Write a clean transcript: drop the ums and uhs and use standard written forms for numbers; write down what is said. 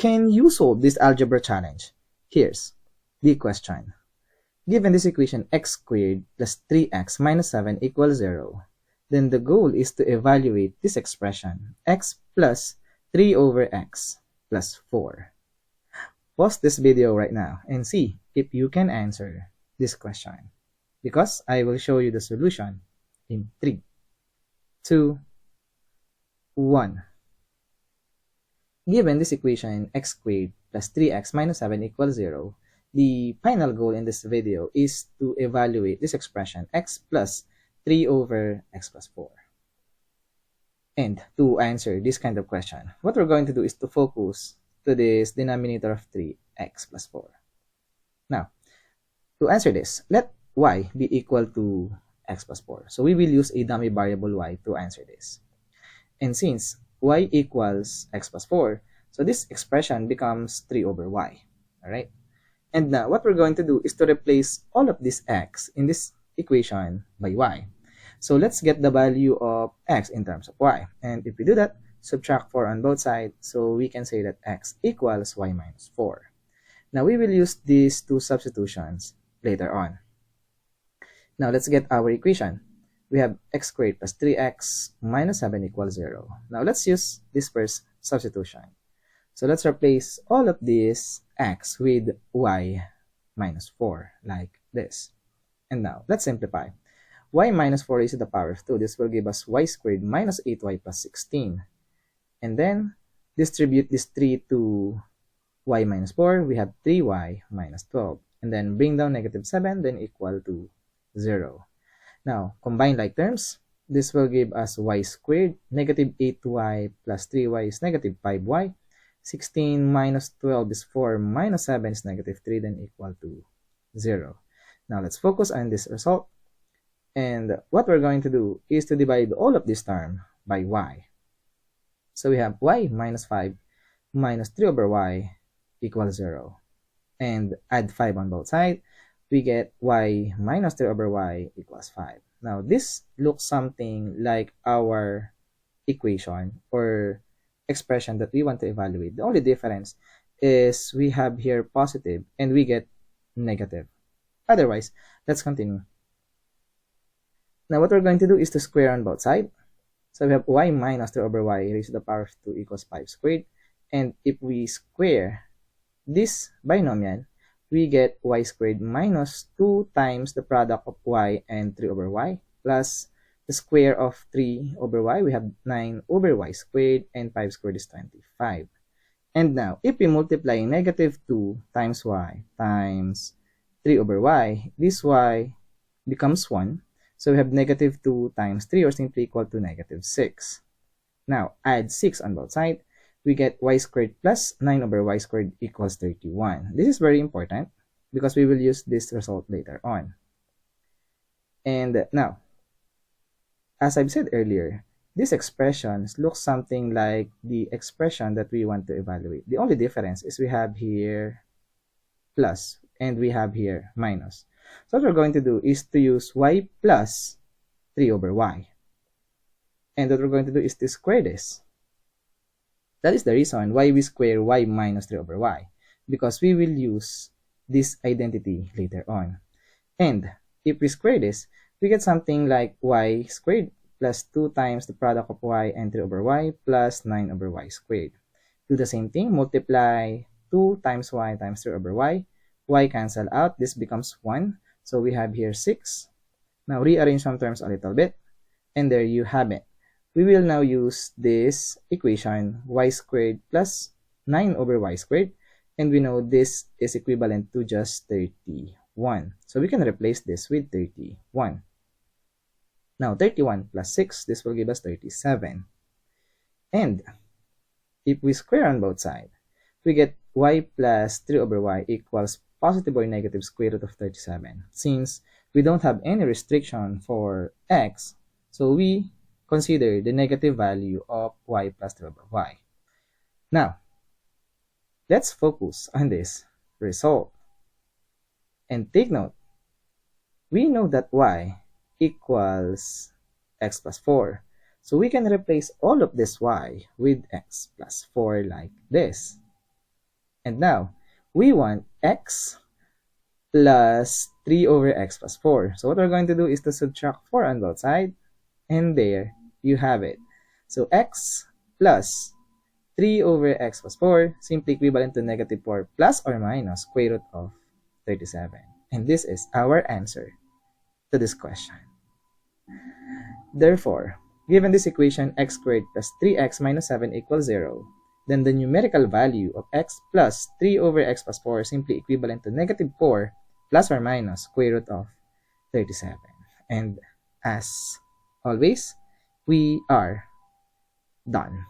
can you solve this algebra challenge? Here's the question. Given this equation x squared plus 3x minus 7 equals 0, then the goal is to evaluate this expression, x plus 3 over x plus 4. Pause this video right now and see if you can answer this question, because I will show you the solution in 3, 2, 1. Given this equation x squared plus 3x minus 7 equals 0, the final goal in this video is to evaluate this expression x plus 3 over x plus 4. And to answer this kind of question, what we're going to do is to focus to this denominator of 3x plus 4. Now, to answer this, let y be equal to x plus 4. So we will use a dummy variable y to answer this. And since y equals x plus 4, so this expression becomes 3 over y. Alright? And now what we're going to do is to replace all of this x in this equation by y. So let's get the value of x in terms of y. And if we do that, subtract 4 on both sides, so we can say that x equals y minus 4. Now we will use these two substitutions later on. Now let's get our equation. We have x squared plus 3x minus 7 equals 0. Now let's use this first substitution. So let's replace all of this x with y minus 4, like this. And now let's simplify. Y minus 4 raised to the power of 2. This will give us y squared minus 8y plus 16. And then distribute this 3 to y minus 4. We have 3y minus 12. And then bring down negative 7, then equal to 0. Now, combine like terms. This will give us y squared. Negative 8y plus 3y is negative 5y. 16 minus 12 is 4, minus 7 is negative 3, then equal to 0. Now, let's focus on this result. And what we're going to do is to divide all of this term by y. So we have y minus 5 minus 3 over y equals 0. And add 5 on both sides. We get y minus 3 over y equals 5. Now, this looks something like our equation or expression that we want to evaluate. The only difference is we have here positive and we get negative. Otherwise, let's continue. Now, what we're going to do is to square on both sides. So we have y minus 3 over y raised to the power of 2 equals 5 squared. And if we square this binomial, we get y squared minus 2 times the product of y and 3 over y plus the square of 3 over y. We have 9 over y squared, and 5 squared is 25. And now, if we multiply negative 2 times y times 3 over y, this y becomes 1. So we have negative 2 times 3, or simply equal to negative 6. Now, add 6 on both sides. We get y squared plus 9 over y squared equals 31. This is very important because we will use this result later on. And now, as I've said earlier, these expressions look something like the expression that we want to evaluate. The only difference is we have here plus and we have here minus. So what we're going to do is to use y plus 3 over y. And what we're going to do is to square this. That is the reason why we square y minus 3 over y, because we will use this identity later on. And if we square this, we get something like y squared plus 2 times the product of y and 3 over y plus 9 over y squared. Do the same thing, multiply 2 times y times 3 over y. Y cancel out, this becomes 1. So we have here 6. Now rearrange some terms a little bit, and there you have it. We will now use this equation, y squared plus 9 over y squared, and we know this is equivalent to just 31. So we can replace this with 31. Now 31 plus 6, this will give us 37. And if we square on both sides, we get y plus 3 over y equals positive or negative square root of 37. Since we don't have any restriction for x, so we consider the negative value of y plus 3 over y. Now, let's focus on this result. And take note, we know that y equals x plus 4. So we can replace all of this y with x plus 4 like this. And now, we want x plus 3 over x plus 4. So what we're going to do is to subtract 4 on both sides. And there you have it. So x plus 3 over x plus 4 simply equivalent to negative 4 plus or minus square root of 37. And this is our answer to this question. Therefore, given this equation x squared plus 3x minus 7 equals 0, then the numerical value of x plus 3 over x plus 4 is simply equivalent to negative 4 plus or minus square root of 37. And as always, we are done.